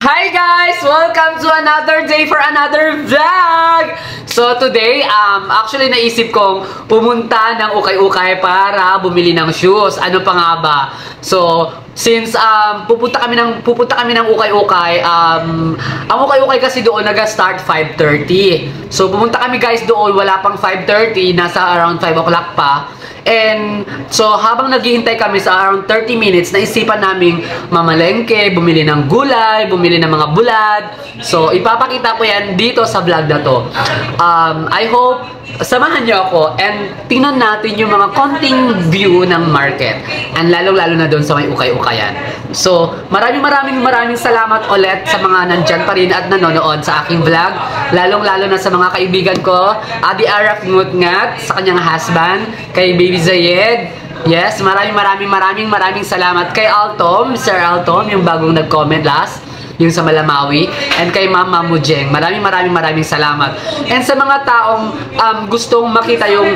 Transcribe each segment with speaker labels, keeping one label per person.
Speaker 1: Hi guys! Welcome to another day for another vlog! So today, actually naisip kong pumunta ng ukay-ukay para bumili ng shoes. Ano pa nga ba? So, since pupunta kami ng ukay-ukay, ang ukay-ukay kasi doon nag-start 5:30. So pumunta kami guys doon, wala pang 5:30, nasa around 5 o'clock pa. And so habang naghihintay kami sa around 30 minutes, naisipan naming mamalengke, bumili ng gulay, bumili ng mga bulad. So ipapakita ko yan dito sa vlog na to. I hope samahan niyo ako and tingnan natin yung mga konting view ng market. And lalong-lalo na doon sa may ukay-ukayan. So maraming salamat ulit sa mga nandyan pa rin at nanonood sa aking vlog. Lalong-lalo na sa mga kaibigan ko, Adi Araf Ngutngat, sa kanyang husband, kay Baby Zayed. Yes, maraming salamat kay Altom, Sir Altom, yung bagong nag-comment last, yung sa Malamawi, and kay Mama Mujeng. Maraming salamat. And sa mga taong gustong makita yung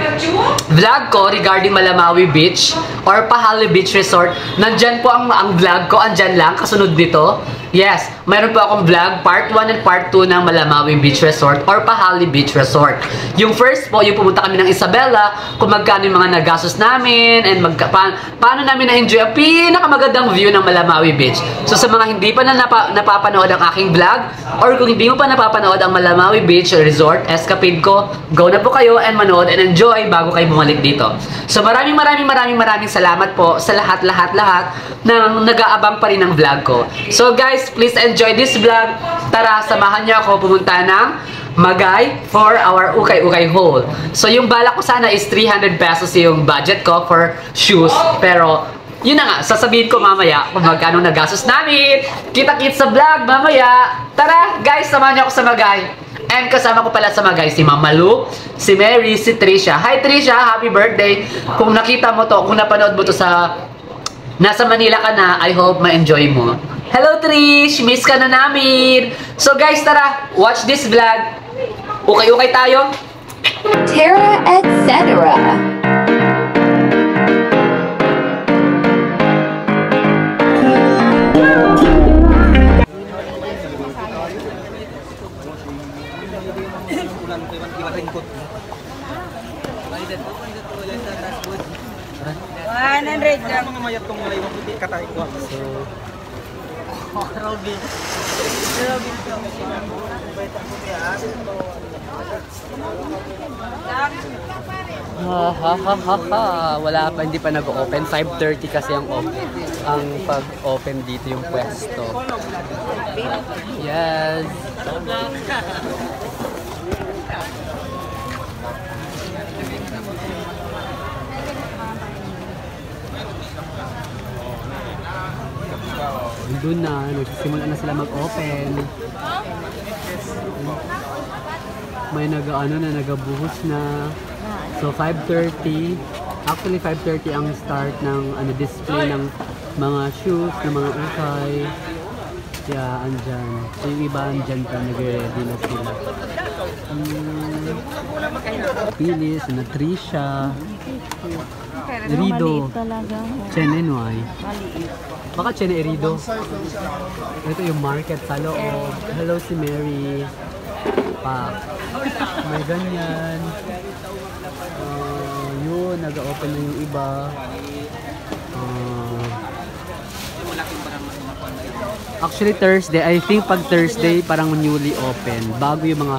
Speaker 1: vlog ko regarding Malamawi Beach or Pahali Beach Resort, nandyan po ang vlog ko, andyan lang, kasunod dito. Yes, mayroon po akong vlog, part 1 and part 2 ng Malamawi Beach Resort or Pahali Beach Resort. Yung first po, yung pumunta kami ng Isabela, kung magkano yung mga nagastos namin, and paano namin na-enjoy ang pinakamagandang view ng Malamawi Beach. So sa mga hindi pa na napapanood ang aking vlog, or kung hindi mo pa napapanood ang Malamawi Beach Resort, escapade ko, go na po kayo and manood and enjoy bago kayo bumalik dito. So maraming salamat po sa lahat ng nag-aabang pa rin ng vlog ko. So guys, please enjoy this vlog. Tara, samahan niyo ako pumunta ng Magay for our ukay-ukay haul. So yung balak ko sana is 300 pesos yung budget ko for shoes. Pero yun na nga, sasabihin ko mamaya kung magkano nagastos namin. Kita-kits sa vlog mamaya. Tara guys, samahan niyo ako sa Magay. And kasama ko pala sa Magay si Mama Lu, si Mary, si Trisha. Hi Trisha, happy birthday. Kung nakita mo to, kung napanood mo to sa nasa Manila ka na, I hope ma-enjoy mo. Hello Trish! Miss ka na namin! So guys, tara! Watch this vlog! Ukay-ukay tayo!
Speaker 2: Terra, etc.
Speaker 3: Mga mayat kong malayong puti katay ko. So, Robin.
Speaker 1: Wala pa, hindi pa nag-open. 5:30 kasi ang pag-open dito yung pwesto. Yes. Doon na, nagsisimula na sila mag-open. May nagabuhos na. So 5:30. Actually 5:30 ang start ng display ng mga shoes, ng mga ukay. Kaya andyan. So yung iba andyan pa, nag-ready na sila. Pilis, na Trisha, Erido, Chenenway. Baka Chene Erido. Ito yung market sa loob. Hello si Mary. May ganyan. Yun, nag-open na yung iba. Actually Thursday, I think pag Thursday parang newly open. Bago yung mga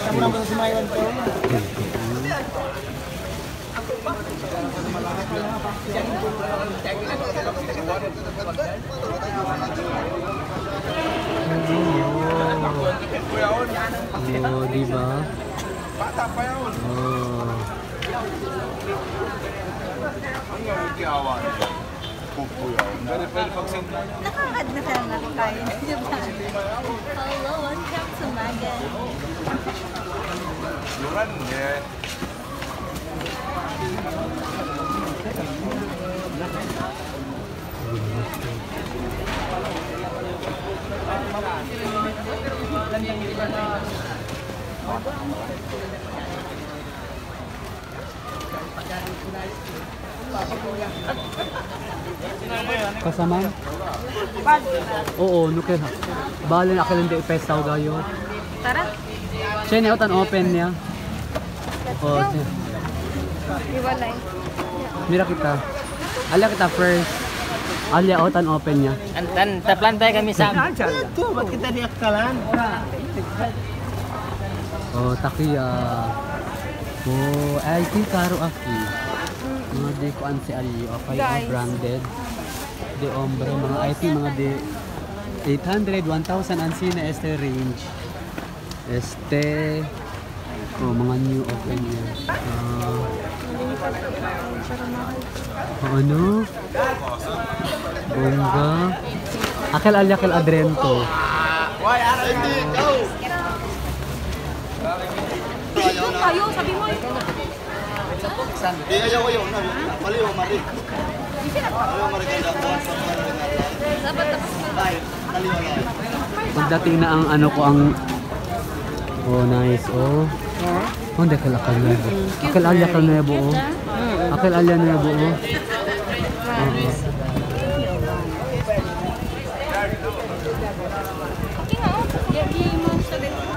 Speaker 1: shoes. Oh, diba? Oh.
Speaker 4: Nakakad na ka na kayo. Hello, welcome to Magay.
Speaker 1: Kasama? Oo, nuker. Bali na kailan di ipesaw gayo.
Speaker 4: Tara.
Speaker 1: Siya niya utan open niya. Oo, siya.
Speaker 4: Iwalay.
Speaker 1: Mira kita. Ala kita first. Alia utan open niya.
Speaker 3: Antan, taplan tayo kami sa... Ito, ba't kita di akalan?
Speaker 1: Oh, takiya. Oh, ay si karo aki. Mga di ko an si Ali, okay,
Speaker 4: Guys.
Speaker 1: branded. De ombre, mga IT, mga de 800, 1,000 ang sina este range. Este, oh, mga new open yan. Ano? Bongga. Akil Ali, akil adrento.
Speaker 4: Kayo, sabi mo eh.
Speaker 1: Pagdating na ang ano ko ang oh nice oh. Oh, hindi kalakal na po. Akal alya ka na po oh. Akal alya na po oh.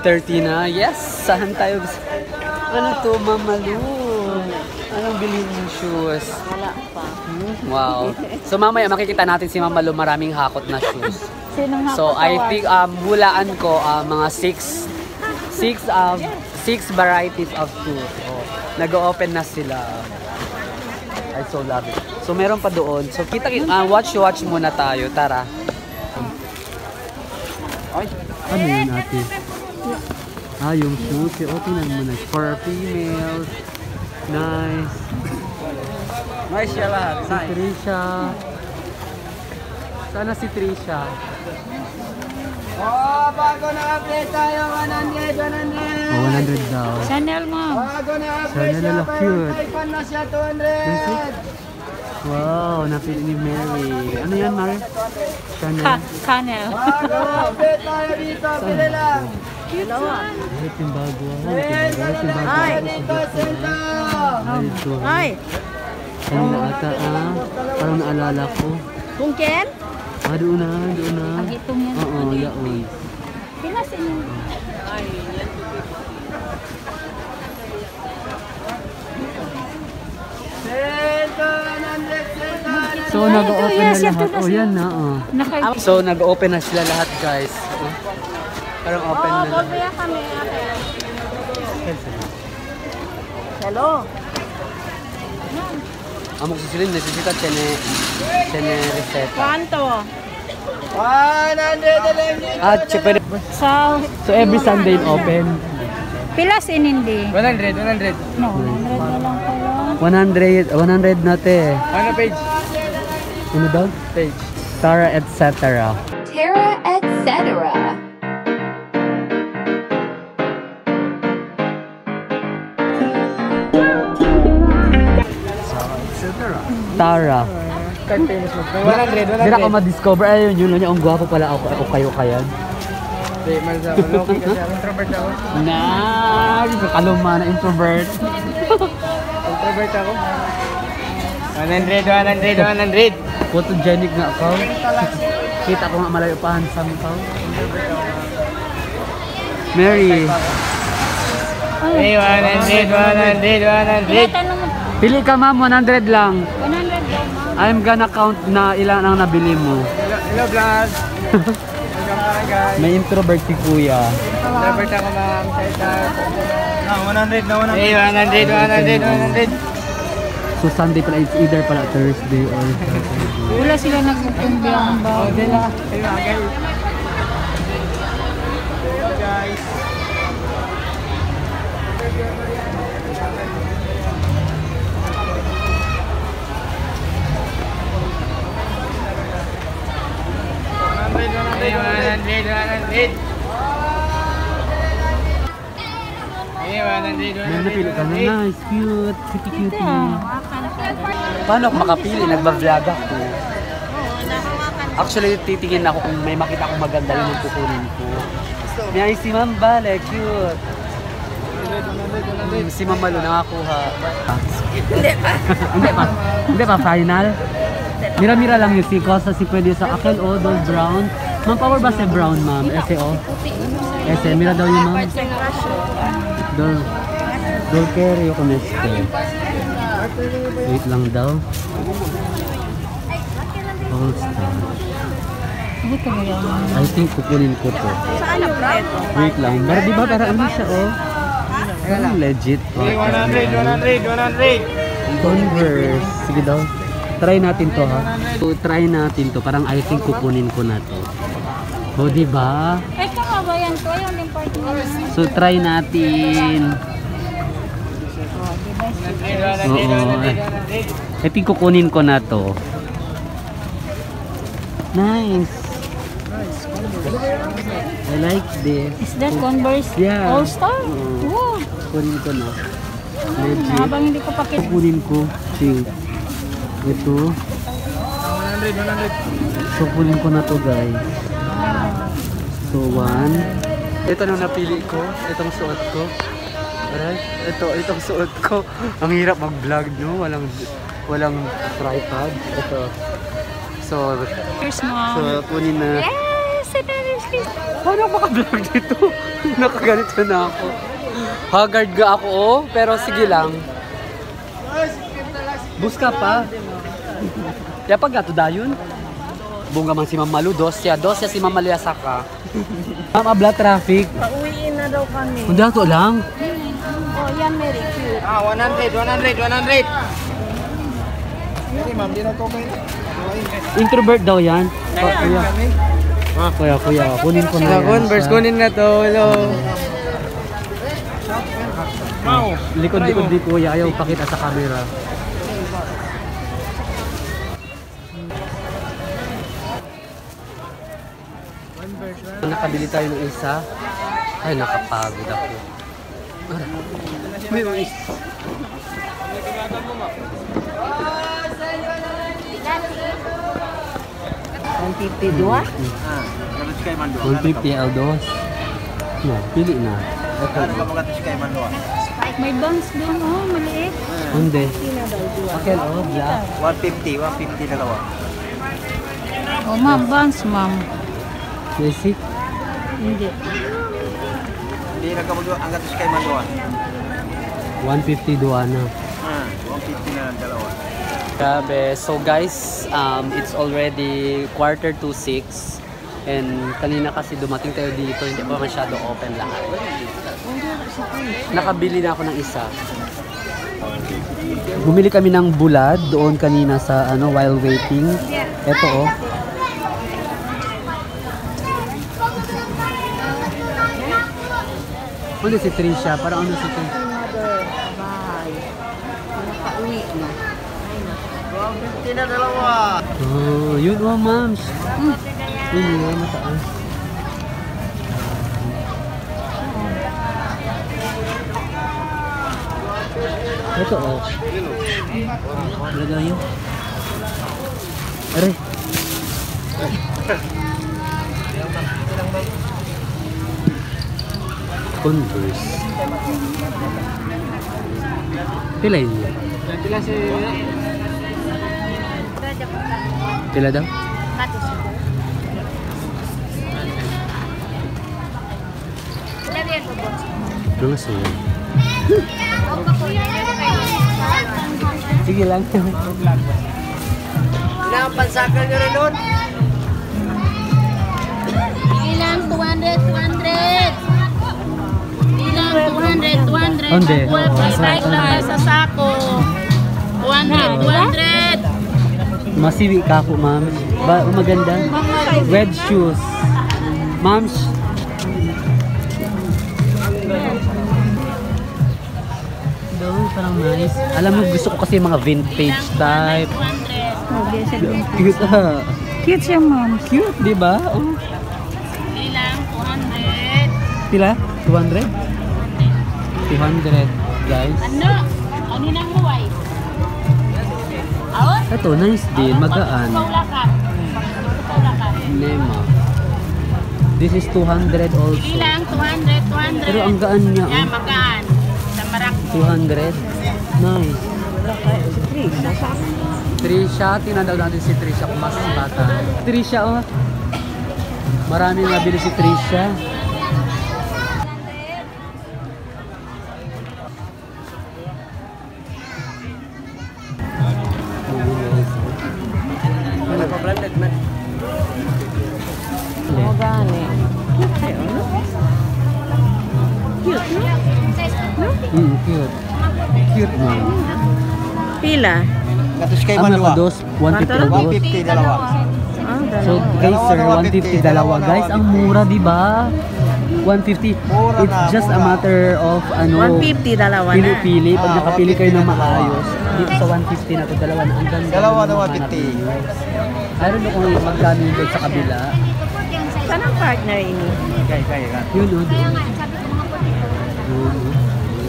Speaker 1: 30 na. Yes! Saan tayo? Ano to, Mamalu? Anong bilhin yung shoes?
Speaker 4: Wala pa.
Speaker 1: Wow. So mamaya makikita natin si Mamalu maraming hakot na shoes.
Speaker 4: Sinong
Speaker 1: So I think hulaan ko mga 6 varieties of shoes. Oh, nag-open na sila. I so love it. So meron pa doon. So kita watch muna tayo. Tara. Ay, ano yun ate? Ah, yung shoes. O, tingnan mo na. For females. Nice.
Speaker 3: Nice siya lahat.
Speaker 1: Si Trisha. Sana si Trisha.
Speaker 3: Oh, bago na update tayo. 100.
Speaker 1: Oh, 100 daw.
Speaker 4: Chanel mo.
Speaker 3: Bago na update
Speaker 1: Sana
Speaker 3: siya.
Speaker 1: cute.
Speaker 3: iPhone na siya 200.
Speaker 1: Wow, napili ni Mary. Ano yan, Mary? Chanel.
Speaker 4: Chanel.
Speaker 3: Bago update tayo dito. Pili lang.
Speaker 1: Ay, yung bago. Ay, yung bago.
Speaker 3: Ay, dito, Sento.
Speaker 1: Ay, ito.
Speaker 4: Ay,
Speaker 1: Kanina ata, parang naalala ko.
Speaker 4: Bungken?
Speaker 1: Doon na.
Speaker 4: Ang itong yan.
Speaker 1: Oo, yaon.
Speaker 4: Pilasin mo.
Speaker 3: Sento, 100, Sento.
Speaker 1: So, nag-open na lahat. Oh, yan na. Oh. So, nag-open na sila lahat, guys. Oh. Parang open na lahat.
Speaker 4: Kaya kami, ate. Hello.
Speaker 1: Amok susilin, necesita tiene receta.
Speaker 4: Kwanto?
Speaker 3: 100 na lang dito.
Speaker 1: Pwede.
Speaker 4: Sa...
Speaker 1: So, every Sunday open.
Speaker 4: Pilas hindi.
Speaker 3: 100.
Speaker 4: No, 100 na lang pala.
Speaker 1: 100 na te.
Speaker 3: Ano page?
Speaker 1: Ano daw?
Speaker 3: Page.
Speaker 1: Tara, etc.
Speaker 2: Terra, etc.
Speaker 1: Tara.
Speaker 3: 100.
Speaker 1: Hindi ako ma-discover. Ayun yun. Ang gwapo pala ako kayo kayan.
Speaker 3: Hindi, malasa. Loki kasi ako. Introvert ako.
Speaker 1: Nice! Kaluma na introvert.
Speaker 3: Introvert ako. 100.
Speaker 1: Photogenic nga ako. Kita ko nga malayo pa handsome ka. Mary.
Speaker 3: Hey, 100.
Speaker 4: Tanong mo.
Speaker 1: Pili ka ma'am, 100 lang.
Speaker 4: 100 daw, ma'am.
Speaker 1: I'm gonna count na ilan ang nabili mo.
Speaker 3: Hello, vlog. Welcome back, guys.
Speaker 1: May introvert si kuya.
Speaker 3: Introvert ako, ma'am. 100. Hey, 100.
Speaker 1: So Sunday pala, it's either pala Thursday or Saturday.
Speaker 4: Wala sila nagkukumbiyang ba?
Speaker 3: Okay lang. Hey, guys. Hey, 100. Hey, 100.
Speaker 1: May napili ka na. Nice, cute. Cutie. Paano ako makapili? Nagba-vlog ako. Actually, titingin ako kung may makita akong maganda yun yung kukunin ko. May si Ma'am Bale, cute. Si Ma'am Malu nakakuha. Hindi pa final. Mira-mira lang yung siko sa si pwede sa akin o Dol Brown. Ma'am, power ba sa brown, ma'am? SEO? SE, mira daw yung ma'am. Dol Kerry o Coneste. Wait lang daw. All star. I think kukunin ko to.
Speaker 4: Saan yung preto?
Speaker 1: Wait lang. Pero di ba para ano siya oh? Parang legit.
Speaker 3: 100.
Speaker 1: Converse. Sige daw. Try natin to ha. So, try natin to. Parang I think kukunin ko na to. O di ba?
Speaker 4: Ay, kakabayan ko yung important.
Speaker 1: So try natin. Oo. I think kukunin ko na to. Nice. I like this.
Speaker 4: Is that Converse
Speaker 1: Yeah.
Speaker 4: All-Star?
Speaker 1: Oo.
Speaker 4: Wow.
Speaker 1: Kunin ko na. Legit.
Speaker 4: Habang hindi ko pakit.
Speaker 1: Kukunin ko. See. Ito.
Speaker 3: 100.
Speaker 1: So kunin ko na to guys. So one. Ito na napili ko. Itong suot ko. Alright. Itong suot ko. Ang hirap mag-vlog no. Walang tripod. Ito. So
Speaker 4: Here's mom.
Speaker 1: kunin na.
Speaker 4: Yes! Yes!
Speaker 1: Paano ako maka-vlog dito? Nakaganito na ako. Haggard ga ako oh. Pero sige lang. Buska pa. Kaya pag gato dayon. Bunga man si Ma'am Malu. Dosya si Ma'am Maliasaka. Ma'am, abla traffic.
Speaker 4: Pauwiin na daw kami.
Speaker 1: Hindi ako lang.
Speaker 4: Oh, yan, very cute.
Speaker 3: 100. Hindi ma'am, di na to kayo.
Speaker 1: Introvert daw yan. Kuya, kunin ko na yan.
Speaker 3: Converse, kunin na to. Hello.
Speaker 1: Likod-likod di kuya. Ayaw pakita sa camera. Nakabili tayo ng isa. Ay, nakapagod ako. May mga isa.
Speaker 4: Dua?
Speaker 1: 150 Aldos. No, pili na. Ito.
Speaker 4: May buns doon, oh, maliit.
Speaker 1: Hindi. Akin, oh, black.
Speaker 3: 150 dalawa.
Speaker 4: Oh, ma'am, buns, ma'am.
Speaker 1: Basic.
Speaker 4: Hindi.
Speaker 3: Hindi na kamag ang gatos kay Mandoa.
Speaker 1: 150 duana.
Speaker 3: 150 na lang dalawa.
Speaker 1: Grabe. So guys, it's already 5:45 and kanina kasi dumating tayo dito, hindi pa masyado open lahat. Nakabili na ako ng isa. Bumili kami ng bulad doon kanina sa while waiting. Ito oh. Ano si Trisha? Parang ano si Trisha?
Speaker 4: Nakauwi na.
Speaker 3: 150 na dalawa.
Speaker 1: Oh, yun oh, ma'am. Yun yun, mataas. Ito oh. Ano daw yun? Aray. Converse. Pila yun?
Speaker 3: Pila si
Speaker 1: Pila daw? Mga suwan. Sige lang.
Speaker 3: Pinapansakal nyo rin doon.
Speaker 4: Ilang 200. Ilang 200.
Speaker 1: Onde?
Speaker 4: Strike lang sa sako. 200.
Speaker 1: Masiwi ka po, ma'am. Maganda. Red shoes. Ma'am. Daw, parang nice. Alam mo, gusto ko kasi mga vintage type. Cute ah.
Speaker 4: Cute siya, ma'am.
Speaker 1: Cute, di ba? Oh.
Speaker 4: Ilang 200.
Speaker 1: Pila? 200? 200, guys.
Speaker 4: Ano? Ano nang huway? Out?
Speaker 1: Ito, nice din. Magaan.
Speaker 4: Paulakan.
Speaker 1: Nema. This is 200 also.
Speaker 4: Ilang 200.
Speaker 1: Pero ang gaan niya.
Speaker 4: Yan,
Speaker 1: Oh.
Speaker 4: magaan. Sa marak.
Speaker 1: 200. Nice. Trisha, tingnan daw natin si Trisha kung mas bata. Trisha, oh. Maraming nabili si Trisha.
Speaker 3: Nagpa-branded man.
Speaker 4: Oo, gani. Cute, no?
Speaker 1: Cute. Cute man.
Speaker 4: Pila?
Speaker 3: Katos kay
Speaker 1: Ang
Speaker 3: Manwa.
Speaker 1: nakados, 150
Speaker 3: 150 dalawa.
Speaker 4: Ah,
Speaker 1: So guys, sir, 150 dalawa. Guys, ang mura, di ba? 150.
Speaker 3: Mura
Speaker 1: It's
Speaker 3: na,
Speaker 1: just a
Speaker 3: mura.
Speaker 1: matter of ano,
Speaker 4: 150 dalawa na.
Speaker 1: pili-pili. Pag
Speaker 3: Ah,
Speaker 1: nakapili kayo
Speaker 3: 150
Speaker 1: ng
Speaker 3: dalawa.
Speaker 1: maayos, dito sa 150 na to, dalawa na. Ang ganda.
Speaker 3: Dalawa
Speaker 1: ng
Speaker 3: na
Speaker 1: mga
Speaker 3: 150.
Speaker 1: hanap. I don't know kung magkano yung doon sa kabila.
Speaker 4: Saan ang partner ini?
Speaker 3: Kaya.
Speaker 1: Yun, oh. Yun, oh.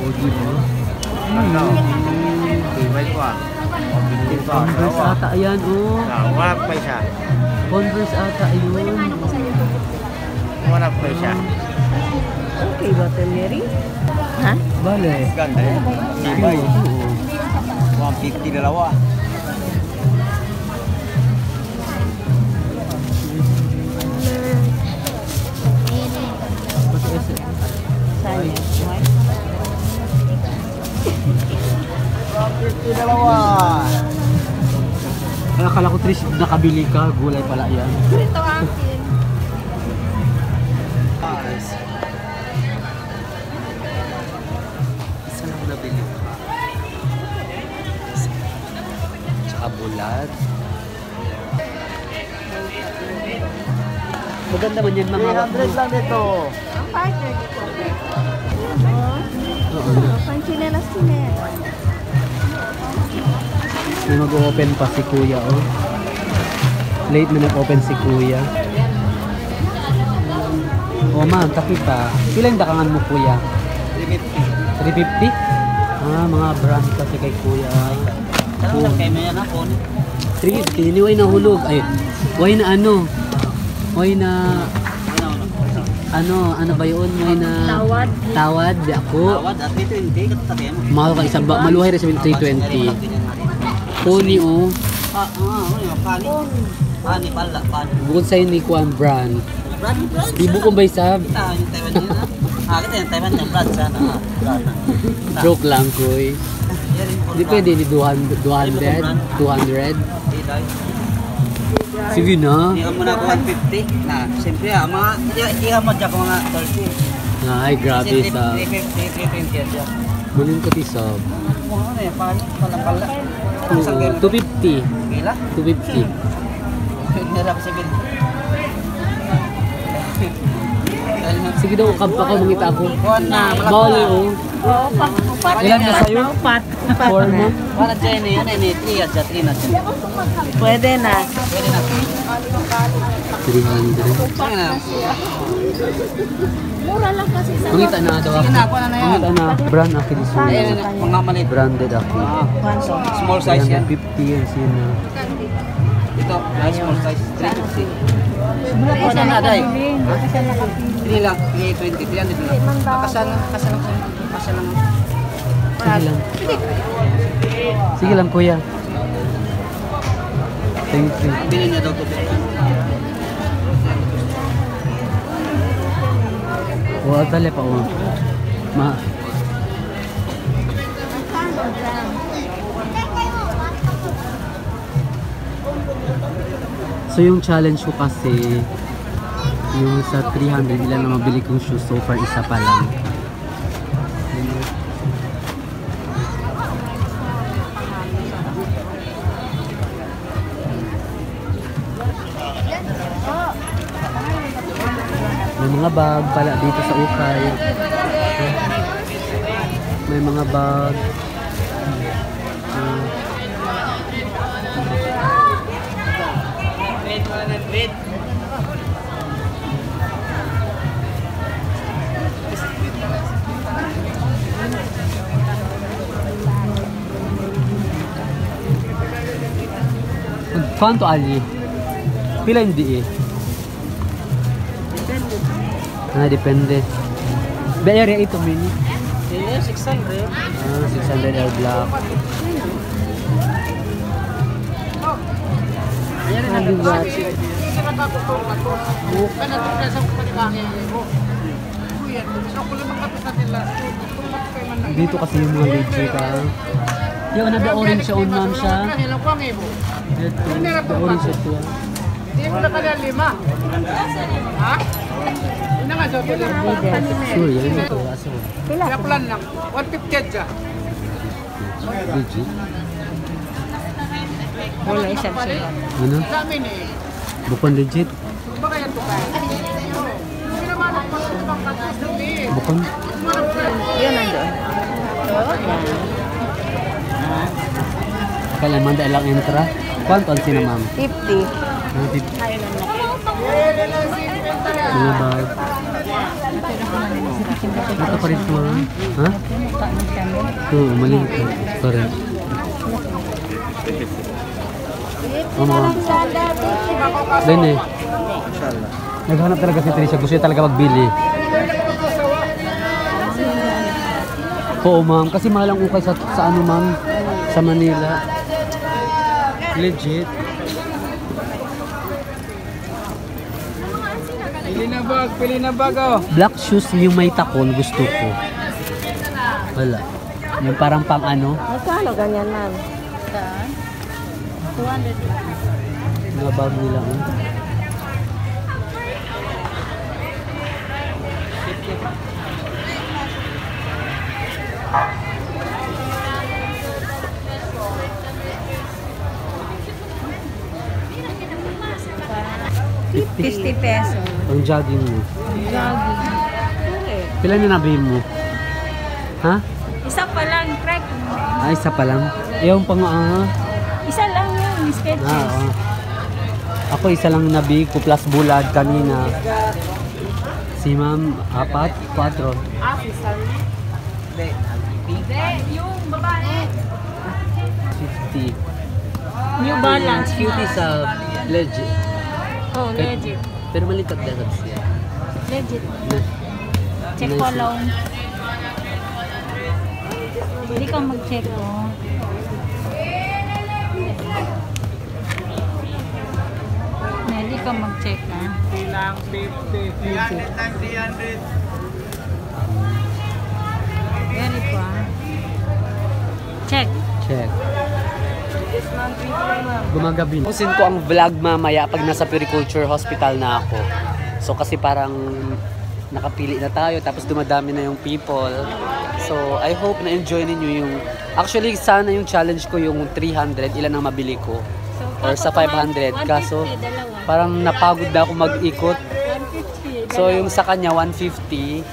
Speaker 1: Oo, di ba?
Speaker 3: Ibay ko ah.
Speaker 1: Converse ata yan, oh.
Speaker 3: Wala pa siya.
Speaker 1: Converse ata yun.
Speaker 3: Wala pa siya.
Speaker 4: Okay ba ito, Mary? Ha?
Speaker 1: Bale.
Speaker 3: Ganda eh. Ibay.
Speaker 1: Oo.
Speaker 3: 150 dalawa.
Speaker 4: Saan yun?
Speaker 3: 150 dalawa.
Speaker 1: Ay, akala ko Trish, nakabili ka. Gulay pala yan.
Speaker 4: Ito akin.
Speaker 1: Isa lang nabili ko. Tsaka bulat. Maganda man yan mga
Speaker 3: 300 lang dito.
Speaker 4: Ang partner dito.
Speaker 1: Oo.
Speaker 4: Panchinelas chinelas.
Speaker 1: May mag-open pa si Kuya, oh. Late na nag-open si Kuya. Oh, ma'am, takita. Pila yung dakangan mo, Kuya? 350? Ah, mga brand kasi kay Kuya.
Speaker 3: Ano lang kayo may anak ko?
Speaker 1: 350, ni way na hulog. Ay, way na ano? Way na... Ano ba yun? Way na...
Speaker 4: Tawad.
Speaker 1: Tawad, di ako.
Speaker 3: Tawad at ito hindi katatabi mo.
Speaker 1: Mahal ka isa ba? Maluhay rin sa 320. Pony, oh.
Speaker 3: Pani pala, pani.
Speaker 1: Bukod sa'yo ni Kuan brand.
Speaker 3: Brand.
Speaker 1: Ibu ko ba isab?
Speaker 3: Kita yung Taiwan niya na. Kita yung Taiwan niya, brand sana.
Speaker 1: Joke lang, Kuy. Hindi pwede ni 200? 200? Sige na.
Speaker 3: Hindi ka muna ako 150 na. Siyempre, hindi ka mo dyan ko mga 30.
Speaker 1: Ay, grabe sa...
Speaker 3: 350 yan.
Speaker 1: Manin ko tisab.
Speaker 3: Ano yan, pani? Pala-pala.
Speaker 1: 250.
Speaker 3: Gila?
Speaker 1: 250.
Speaker 3: Hirap sabihin.
Speaker 1: Sige daw, kampa ko, mangita ako.
Speaker 3: Kuhan na,
Speaker 1: Bali, oh. Ilan na sa'yo?
Speaker 4: Upat.
Speaker 1: 4 mo?
Speaker 3: Para dyan yun, 3 at 3 na dyan.
Speaker 4: Pwede na.
Speaker 3: Pwede na.
Speaker 1: 300.
Speaker 3: Sige na.
Speaker 4: Mura lang kasi sa
Speaker 1: Mangita na daw ako.
Speaker 3: Sige na, kuha na na yan.
Speaker 1: Mangita na, brand ako ni
Speaker 3: Ayan,
Speaker 1: Suya.
Speaker 3: mga maliit.
Speaker 1: Branded ako.
Speaker 4: kwanto.
Speaker 3: Small size yan.
Speaker 1: 50 yan sina.
Speaker 3: Ito, small size, 350. Kuha na, day. Hindi lang, 320 yan. Kasal lang.
Speaker 1: Sige lang. Sige lang, kuya. Thank you.
Speaker 3: Bili niya daw ito.
Speaker 1: Oo, tali pa, oh. Ma. So yung challenge ko kasi yung sa 300 ilan na mabili kong shoes, so far isa pa lang. May mga bag pala dito sa ukay. May mga bag. Kanto ali? Pila hindi eh? Depende. Ba area ito mini?
Speaker 3: Yeah, 600.
Speaker 1: 600 Air Black. Dito kasi yung mga legit yung ano, the orange siya on ma'am siya. Dito, the orange siya ito.
Speaker 3: Hindi mo na kaya 5. Ha? Ina nga sa
Speaker 1: Sure, yan ito. Aso.
Speaker 3: Kaya plan lang. 150 dyan.
Speaker 1: Legit.
Speaker 4: Wala isang sila.
Speaker 1: Ano?
Speaker 3: Sa amin eh.
Speaker 1: Bukon legit.
Speaker 3: Ba kaya ito kaya? Hindi naman ang pagkakang kasus eh.
Speaker 1: Bukon.
Speaker 4: Yun nandoon.
Speaker 1: Kailan man dahil lang entra. Kwanto ang sina ma'am?
Speaker 4: 50.
Speaker 1: Ah, 50. Mga bag. Ito pa rin ito ha? Oo, maliit. Correct. Ma'am. Then eh. Naghanap talaga si Trisha. Gusto niya talaga magbili. Oo ma'am. Kasi mahal ang ukay sa ano ma'am? Sa Manila. Legit.
Speaker 3: Pili na bag oh.
Speaker 1: Black shoes yung may takon gusto ko. Wala. Yung parang pang ano.
Speaker 4: Magkano ganyan, ma'am? 200.
Speaker 1: Mga bag nila.
Speaker 4: $50 pesos.
Speaker 1: Ang jogging mo.
Speaker 4: Jogging.
Speaker 1: Pila na nabili mo? Ha?
Speaker 4: Isa pa lang, track.
Speaker 1: Ah, isa pa lang. Yung pang
Speaker 4: Isa lang yun, sketches.
Speaker 1: oo. Ako isa lang nabili ko plus bulad kanina. Si ma'am, 4.
Speaker 4: Yung babae.
Speaker 1: 50.
Speaker 4: New Balance.
Speaker 1: Cutie sa legit.
Speaker 4: Oh, legit.
Speaker 1: Pero malikat na siya.
Speaker 4: Legit.
Speaker 1: Na,
Speaker 4: Check ko lang. Hindi ka mag-check oh. Hindi ka mag-check ha.
Speaker 3: Ilang 50. 300 times 300.
Speaker 4: Very pa. Check.
Speaker 1: check. Gumagabi. Pusin ko ang vlog mamaya pag nasa Puriculture Hospital na ako. So kasi parang nakapili na tayo tapos dumadami na yung people. So I hope na enjoy ninyo yung actually sana yung challenge ko yung 300 ilan ang mabili ko or sa 500 kaso parang napagod na ako mag-ikot.
Speaker 4: 150.
Speaker 1: So yung sa kanya 150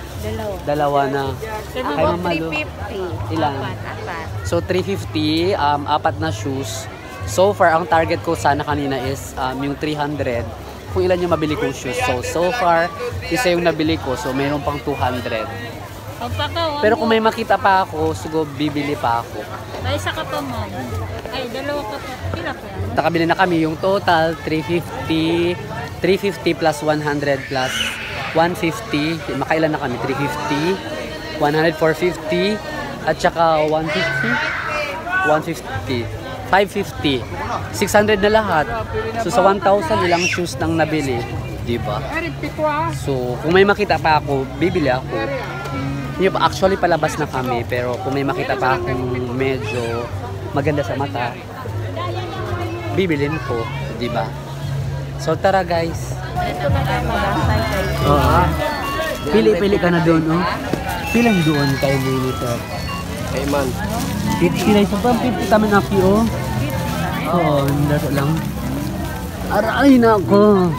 Speaker 1: dalawa na. Kay Mama Lu.
Speaker 4: 350.
Speaker 1: Ilan?
Speaker 4: Apat.
Speaker 1: So 350 apat na shoes. So far ang target ko sana kanina is yung 300 kung ilan yung mabili kong shoes. So far isa yung nabili ko so mayroon pang 200. Pero kung may makita pa ako, siguro bibili pa ako.
Speaker 4: Ay, isa ka pa mo. Ay, dalawa ka pa. Pila pa yan?
Speaker 1: Nakabili na kami yung total 350 plus 100 plus 150. Makailan na kami? 350, 100, 450, at saka 150, 150, 550, 600 na lahat. So sa 1,000 ilang shoes nang nabili, di ba? So kung may makita pa ako, bibili ako. Actually palabas na kami, pero kung may makita pa akong medyo maganda sa mata, bibilin ko, di ba? So tara guys.
Speaker 4: Ito na tayo mag-asay kayo.
Speaker 1: Oo. Pili-pili ka na doon, oh. Pilang doon kayo monitor?
Speaker 3: Hey man.
Speaker 1: 50 na isa pa, 50 kami na oh. Oo, dito lang. Aray na ako.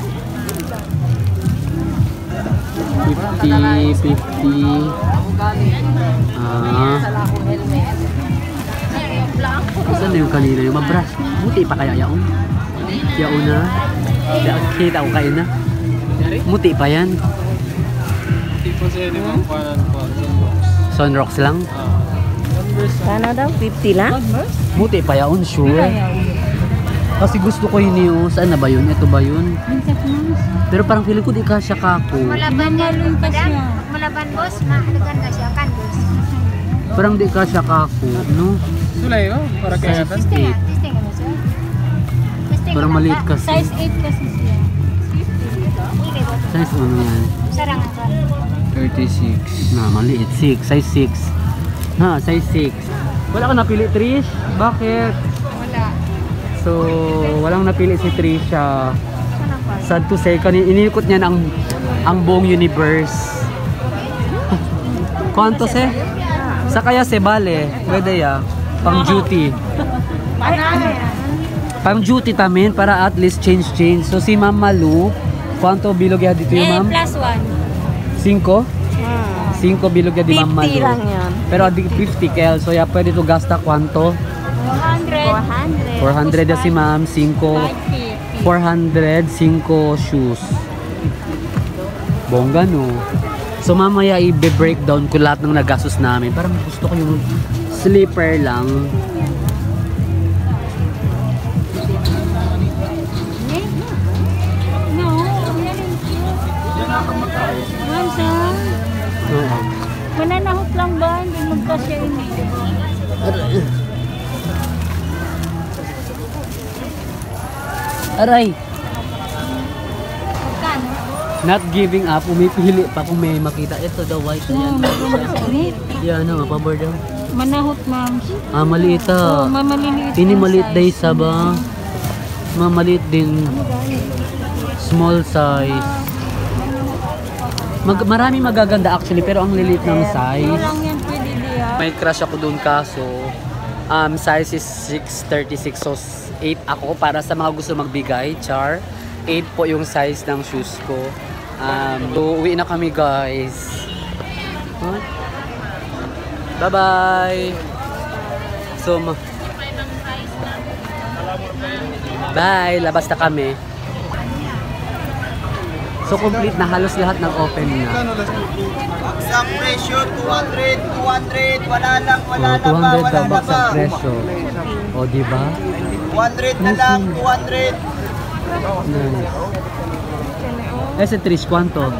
Speaker 1: 50, 50. Saan na yung kanina yung mabras? Buti pa kaya yaon? Yaon na? Kita ko kayo na? Muti pa yan?
Speaker 3: Tipo sa yun yung
Speaker 1: Sunrocks lang?
Speaker 4: Sana daw? 50 lang?
Speaker 1: Muti pa yaon, sure. Kasi gusto ko yun yung, saan na ba yun? Ito ba yun? Pero parang feeling ko di kasya kako.
Speaker 5: Malaban yan, madam. Malaban boss, mahalagan ka siya kan boss.
Speaker 1: Parang di kasya kako, no?
Speaker 3: Sulay, no? Para kaya
Speaker 5: Testing ano sir? Testing
Speaker 1: Parang maliit kasi.
Speaker 4: Size 8 kasi siya.
Speaker 1: Size ano yan?
Speaker 5: Sarang ako.
Speaker 3: 36.
Speaker 1: Na, maliit. 6. Size 6. Ha, size 6. Wala ka napili, Trish? Bakit?
Speaker 4: Wala.
Speaker 1: So, walang napili si Trisha. Sad to say, inikot niya ang buong universe. Kwanto se? Sa kaya se bale, pwede ya. Pang duty. Pang duty tamin para at least change. So si Ma'am Malu, kwanto bilog ya dito yung ma'am?
Speaker 4: Plus
Speaker 1: 5? 5 bilog ya di Ma'am Malu.
Speaker 4: 50 lang yan.
Speaker 1: Pero di 50 kel, so ya pwede to gasta kwanto?
Speaker 4: 400.
Speaker 1: 400 ya si Ma'am, 5 400, 5 shoes. Bongga no. So mamaya i-breakdown ko lahat ng nagastos namin. Parang gusto ko yung slipper lang.
Speaker 4: No, Mansa,
Speaker 1: Oo.
Speaker 4: mananahot lang ba? Hindi magkasya ini.
Speaker 1: Aray!
Speaker 4: Magkano?
Speaker 1: Not giving up. Umipili pa kung may makita. Ito the white na yan. Yan na, mapabor daw.
Speaker 4: Manahot, ma'am.
Speaker 1: Ah, maliit ah.
Speaker 4: Mamaliliit.
Speaker 1: Ini maliit day sa ba? Maliit din. Small size. Marami magaganda actually pero ang lilit ng size.
Speaker 4: Lang yan pwede diya.
Speaker 1: May crush ako dun kaso size is 636 so 8 ako para sa mga gusto magbigay. Char. 8 po yung size ng shoes ko. So uwi na kami guys. Huh? Bye-bye! So, bye! Labas na kami. So, complete na. Halos lahat ng open na.
Speaker 3: Baksak presyo, 200, 200. Wala lang, wala na ba,
Speaker 1: 200
Speaker 3: wala
Speaker 1: daw
Speaker 3: na
Speaker 1: baksak
Speaker 3: ba.
Speaker 1: presyo. O, diba?
Speaker 3: 200 na lang, 200.
Speaker 1: Nice. Ese Trish, kwanto?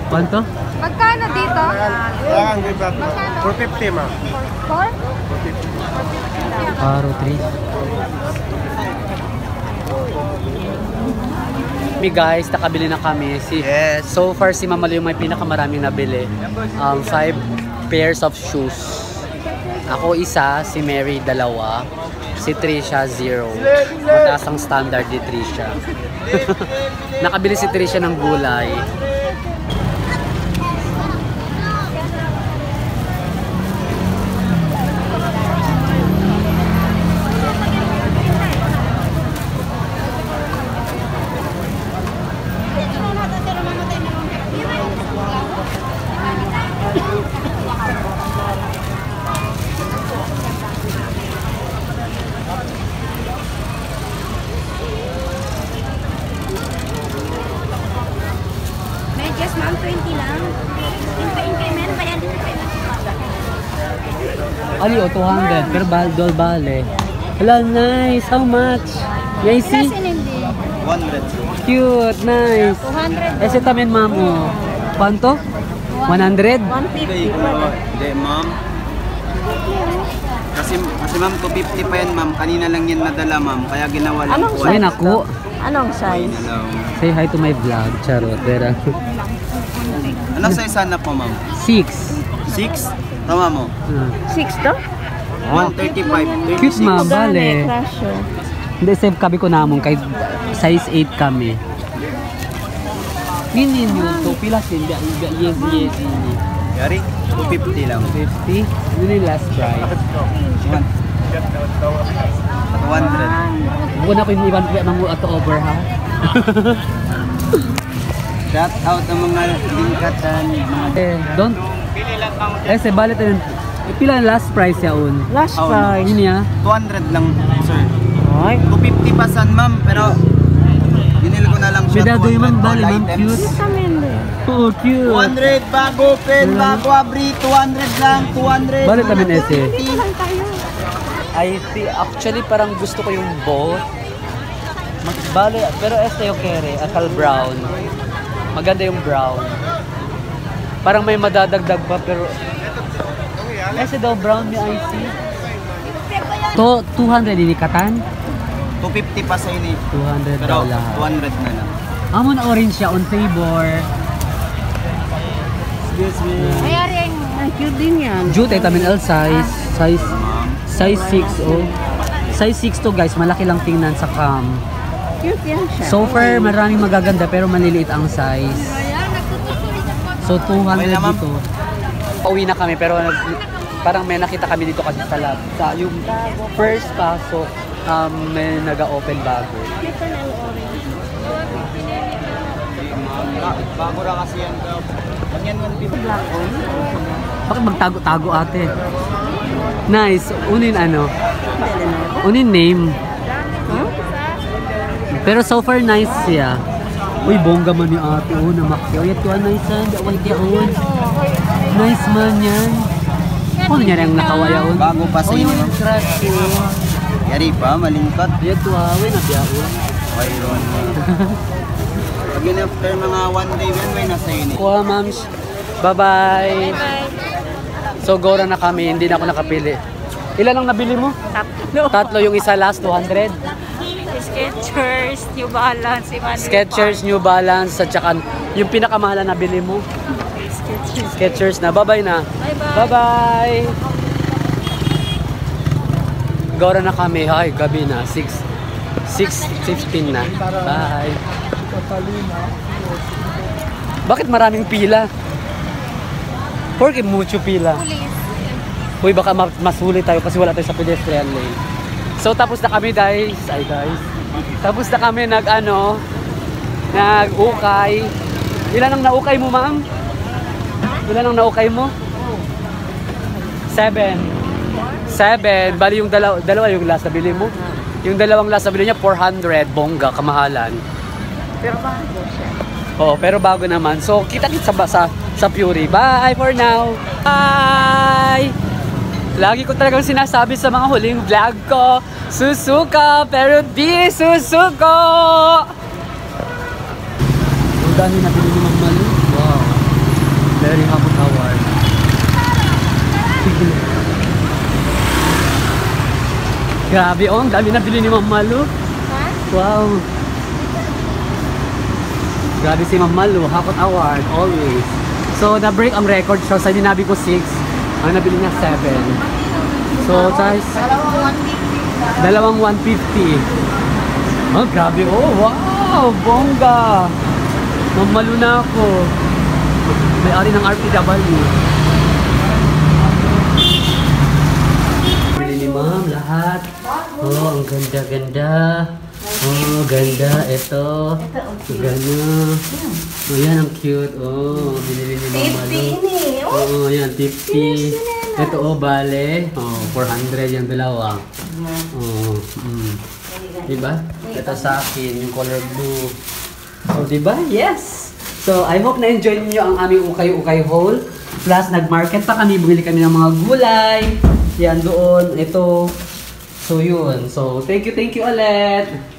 Speaker 1: Kwanto?
Speaker 2: Magkano dito?
Speaker 3: 450 ma'am.
Speaker 2: 4?
Speaker 1: Paro, Trish. Me guys, nakabili na kami.
Speaker 3: Yes.
Speaker 1: So far, si Mama Lu yung may pinakamaraming nabili. 5 pairs of shoes. Ako isa, si Mary 2, si Trisha 0. Mataas ang standard ni Trisha. Nakabili si Trisha ng gulay.
Speaker 5: Medyas, ma'am, 20 lang. Increment pa yan dito.
Speaker 1: Ali, 200. Pero bale. Hello, nice. How much? May see?
Speaker 3: 100.
Speaker 1: Cute, nice.
Speaker 4: 200.
Speaker 1: Ese tamen mamo. Kwanto? 100?
Speaker 3: 150. Hindi, ma'am. Kasi ma'am, 250 pa yan, ma'am. Kanina lang yan nadala, ma'am. Kaya ginawa lang
Speaker 4: Anong
Speaker 3: po.
Speaker 1: Ay, naku.
Speaker 4: Anong size?
Speaker 1: Say hi to my vlog. Charot. Pero,
Speaker 3: Anong size hanap mo, ma'am?
Speaker 1: 6.
Speaker 3: 6? Tama mo.
Speaker 4: 6 to?
Speaker 3: 135.
Speaker 1: Cute, ma'am. Bale.
Speaker 4: Crush yun.
Speaker 1: Hindi, save kabi ko namon. Kay size 8 kami. Ninin yun. So, pilas din. Yes.
Speaker 3: Yari, 250 lang.
Speaker 1: 50. Yun yung last price.
Speaker 3: 100.
Speaker 1: Bukan ako yung iban mga ato over ha.
Speaker 3: Shout out ang mga lingkatan.
Speaker 1: Don't. Se balit din. Pila ang last price yaon?
Speaker 4: Last
Speaker 3: Oh,
Speaker 4: price.
Speaker 1: Yun niya.
Speaker 3: 200 lang, sir.
Speaker 4: Ay.
Speaker 3: 250 pa san, ma'am. Pero, binili ko na lang siya.
Speaker 1: Pida doy man bali,
Speaker 3: all
Speaker 1: ma'am,
Speaker 3: items.
Speaker 1: cute.
Speaker 4: Kamen din.
Speaker 1: Oo, cute.
Speaker 3: 200 bago pen, bago abri, 200 lang, 200.
Speaker 1: Balit namin ese.
Speaker 3: 250.
Speaker 1: I see, actually parang gusto ko yung both. Bale, pero este yung kere, akal brown. Maganda yung brown. Parang may madadagdag pa pero este daw brown ni I see. To 200 ini katan.
Speaker 3: 250 pa sa ini.
Speaker 1: 200
Speaker 3: Pero
Speaker 1: daw lahat.
Speaker 3: 200 na lang.
Speaker 1: Amon orange siya on favor.
Speaker 3: Excuse me.
Speaker 5: Mayari mo.
Speaker 4: Ay, cute din yan.
Speaker 1: Jute tamin L size.
Speaker 3: Ma'am.
Speaker 1: Size 6 oh. Size 6 to guys, malaki lang tingnan sa cam.
Speaker 4: Cute yan siya.
Speaker 1: So far, maraming magaganda pero maliliit ang size. So 200
Speaker 3: Okay na, ma'am.
Speaker 1: dito. Pauwi na kami pero parang may nakita kami dito kasi sa lab. Sa yung first pasok, may naga-open bago.
Speaker 4: Cute na ang orange.
Speaker 3: Bago ra kasi yan daw. Yan 150.
Speaker 4: Black on.
Speaker 1: Bakit magtago-tago ate? Nice. Unin ano?
Speaker 4: Dali na ako.
Speaker 1: Unin name.
Speaker 4: Huh?
Speaker 1: Pero so far nice siya. Uy, bongga man ni ate. Oh, namakyo. Yat ko nice yan. Daway tiyaon. Nice man yan. Ano niya rin nakawayaon?
Speaker 3: Bago pa sa
Speaker 1: Oh,
Speaker 3: inyo.
Speaker 1: yung crush ko.
Speaker 3: Yari pa, malingkat.
Speaker 1: Yat ko awin na biyaon.
Speaker 3: Mayroon. Again, after mga 1 day, yan may nasa ini.
Speaker 1: Kuha, ma'ams. Bye-bye. So, gora na kami. Hindi na ako nakapili. Ilan ang nabili mo?
Speaker 4: Tatlo.
Speaker 1: Tatlo. Yung isa last, 200.
Speaker 4: Skechers, New Balance, Emmanuel.
Speaker 1: Skechers, New Balance, at saka yung pinakamahal na nabili mo.
Speaker 4: Skechers.
Speaker 1: Skechers na. Bye-bye na.
Speaker 4: Bye-bye.
Speaker 1: Bye-bye. Gora na kami. Ay, gabi na. 6:15 na. Bye. Bakit maraming pila? Porque mucho pila. Uy, baka masuli tayo kasi wala tayo sa pedestrian lane. So, tapos na kami, guys. Ay, guys. Tapos na kami nag-ukay. Ilan ang naukay mo, ma'am? Ilan ang naukay mo? 7. Bali yung dalawa yung last na bili mo. Yung dalawang last na bili niya, 400. Bongga, kamahalan.
Speaker 4: Pero bago siya.
Speaker 1: Oo, pero bago naman. So, kita-kits sa Fury. Bye for now. Bye! Lagi ko talagang sinasabi sa mga huling vlog ko, susuka, pero di susuko! Ang dami na bili ni Mang Malu. Wow. Very happy award. Grabe, oh. Ang dami na bili ni Mang Malu. Wow. Grabe si Ma'am Malu, Hakot Award, always. So, na-break ang record siya. Sa dinabi ko 6, ang nabili niya 7. So, guys, dalawang 150. Oh, grabe. Oh, wow, bongga. Ma'am Malu na ako. May-ari ng RPW. Bili ni Ma'am, lahat. Oh, ang ganda-ganda. Oh, ganda. Ito. Ganda. Oh, yan. Ang cute. Oh, binili ni Mama Malu. Oo, yan. 50. Ito, oh, bale. Oh, 400 yung dalawa. Oh, diba? Ito sa akin, yung color blue. Oh, diba? Yes! So, I hope na-enjoy niyo ang aming ukay-ukay haul. Plus, nag-market pa kami. Bumili kami ng mga gulay. Yan doon. Ito. So, yun. So, thank you ulit.